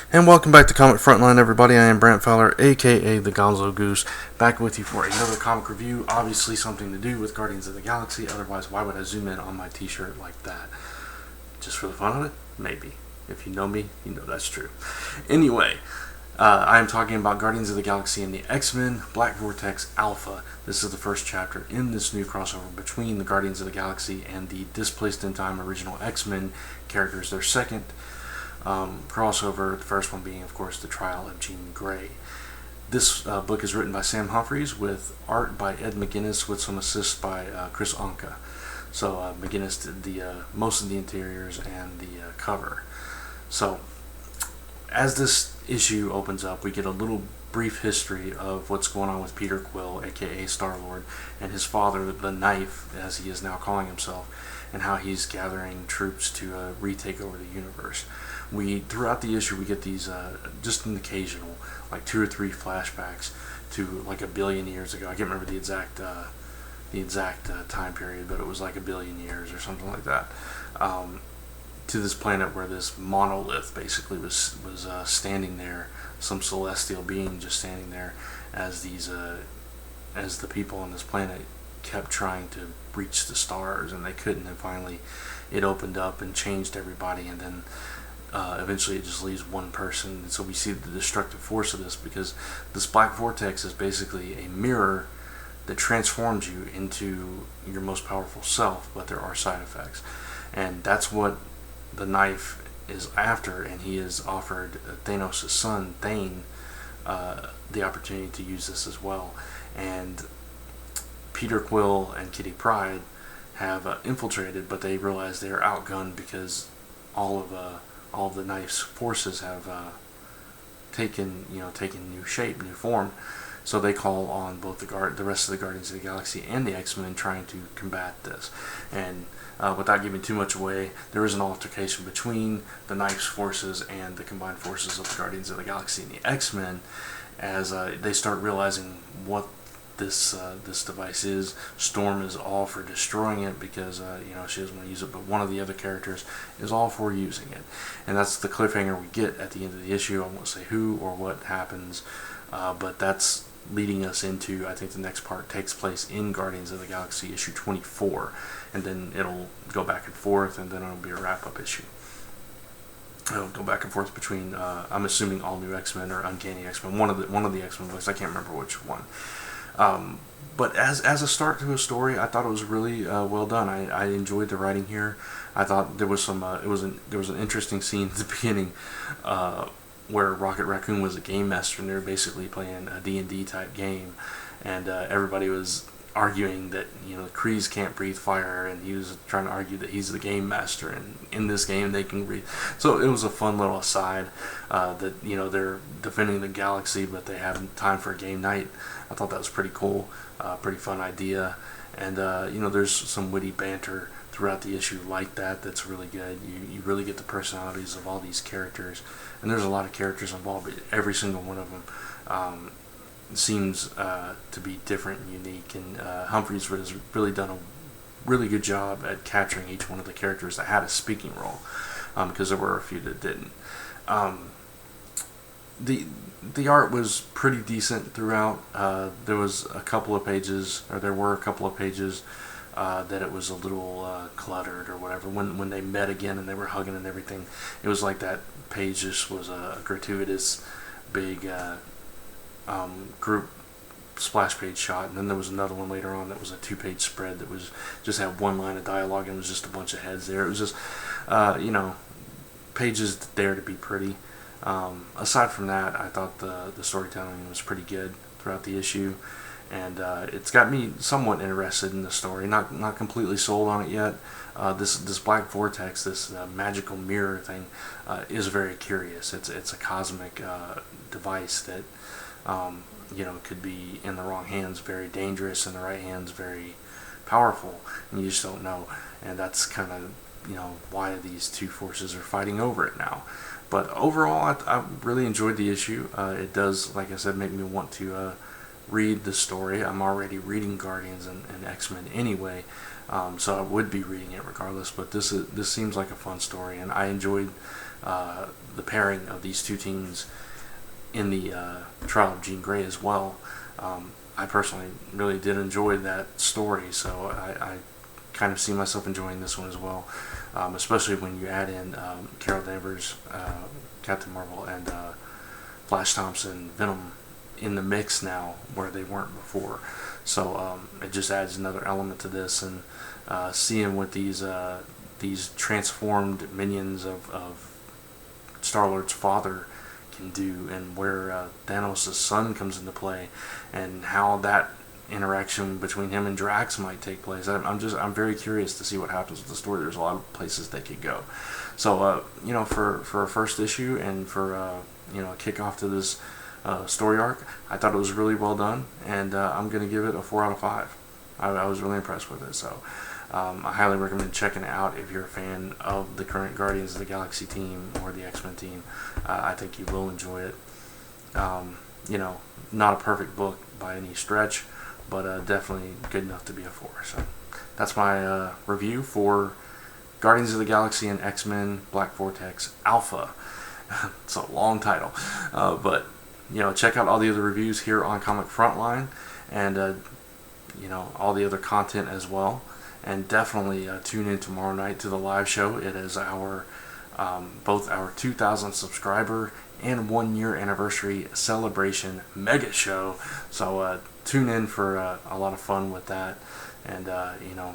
And welcome back to Comic Frontline, everybody. I am Brant Fowler, aka the Gonzo Goose, back with you for another comic review. Obviously, something to do with Guardians of the Galaxy. Otherwise, why would I zoom in on my T-shirt like that? Just for the fun of it? Maybe. If you know me, you know that's true. Anyway, I am talking about Guardians of the Galaxy and the X-Men Black Vortex Alpha. This is the first chapter in this new crossover between the Guardians of the Galaxy and the Displaced in Time original X-Men characters. Their second crossover, the first one being, of course, the trial of Jean Grey. This book is written by Sam Humphries with art by Ed McGuinness with some assists by Chris Anka. So McGuinness did the most of the interiors and the cover. So as this issue opens up, we get a little brief history of what's going on with Peter Quill, aka Star-Lord, and his father, the Knife, as he is now calling himself, and how he's gathering troops to retake over the universe. Throughout the issue, we get these just an occasional, like 2 or 3 flashbacks to like a billion years ago. I can't remember the exact time period, but it was like a billion years or something like that. To this planet where this monolith basically was standing there, some celestial being just standing there, as the people on this planet kept trying to reach the stars and they couldn't, and finally it opened up and changed everybody, and then eventually it just leaves one person. And so we see the destructive force of this, because this black vortex is basically a mirror that transforms you into your most powerful self, but there are side effects, and that's what the Knife is after. And he has offered Thanos' son Thane the opportunity to use this as well. And Peter Quill and Kitty Pryde have infiltrated, but they realize they are outgunned because all of the Knife's forces have taken new shape, new form. So they call on both the rest of the Guardians of the Galaxy and the X-Men trying to combat this. And without giving too much away, there is an altercation between the Knife's forces and the combined forces of the Guardians of the Galaxy and the X-Men, as they start realizing what this device is. Storm is all for destroying it because she doesn't want to use it, but one of the other characters is all for using it, and that's the cliffhanger we get at the end of the issue. I won't say who or what happens, but that's leading us into, I think the next part takes place in Guardians of the Galaxy issue 24, and then it'll go back and forth, and then it'll be a wrap-up issue. It'll go back and forth between I'm assuming All New X-Men or Uncanny X-Men, one of the X-Men books. I can't remember which one. But as a start to a story, I thought it was really well done. I enjoyed the writing here. I thought there was there was an interesting scene at the beginning where Rocket Raccoon was a game master, and they were basically playing a D&D type game, and everybody was arguing that the Krees can't breathe fire, and he was trying to argue that he's the game master, and in this game they can breathe. So it was a fun little aside that they're defending the galaxy, but they have time for a game night. I thought that was pretty cool, pretty fun idea, and there's some witty banter throughout the issue like that that's really good. You really get the personalities of all these characters, and there's a lot of characters involved, but every single one of them seems to be different and unique, and Humphries has really done a really good job at capturing each one of the characters that had a speaking role, because there were a few that didn't. The art was pretty decent throughout. There were a couple of pages that it was a little cluttered or whatever. When they met again and they were hugging and everything, it was like that page just was a gratuitous big group splash page shot, and then there was another one later on that was a 2-page spread that was just had one line of dialogue, and it was just a bunch of heads there. It was just pages there to be pretty. Aside from that, I thought the storytelling was pretty good throughout the issue, and it's got me somewhat interested in the story. Not completely sold on it yet. This black vortex, this magical mirror thing, is very curious. It's a cosmic device that could be in the wrong hands very dangerous, in the right hands very powerful, and you just don't know. And that's kind of why these two forces are fighting over it now. But overall, I really enjoyed the issue. It does, like I said, make me want to read the story. I'm already reading Guardians and X-Men anyway, so I would be reading it regardless. But this seems like a fun story, and I enjoyed the pairing of these two teams in the Trial of Jean Grey as well. I personally really did enjoy that story, so I kind of see myself enjoying this one as well, especially when you add in Carol Danvers, Captain Marvel, and Flash Thompson, Venom in the mix now where they weren't before. So it just adds another element to this, and seeing what these transformed minions of Star-Lord's father can do, and where Thanos' son comes into play, and how that interaction between him and Drax might take place. I'm very curious to see what happens with the story. There's a lot of places they could go. So for a first issue, and for a kickoff to this story arc, I thought it was really well done, and I'm going to give it a 4 out of 5. I was really impressed with it. So I highly recommend checking it out if you're a fan of the current Guardians of the Galaxy team or the X-Men team. I think you will enjoy it. Not a perfect book by any stretch, but definitely good enough to be a 4. So that's my review for Guardians of the Galaxy and X-Men Black Vortex Alpha. It's a long title, but check out all the other reviews here on Comic Frontline, and all the other content as well. And definitely tune in tomorrow night to the live show. It is our both our 2,000 subscriber and 1 year anniversary celebration mega show. So tune in for a lot of fun with that, and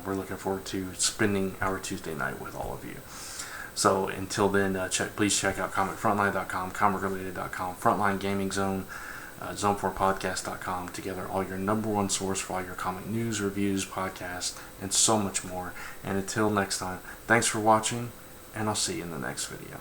we're looking forward to spending our Tuesday night with all of you. So until then, please check out comicfrontline.com, comicrelated.com, Frontline Gaming Zone, Zone4Podcast.com to gather all your number one source for all your comic news, reviews, podcasts, and so much more. And until next time, thanks for watching, and I'll see you in the next video.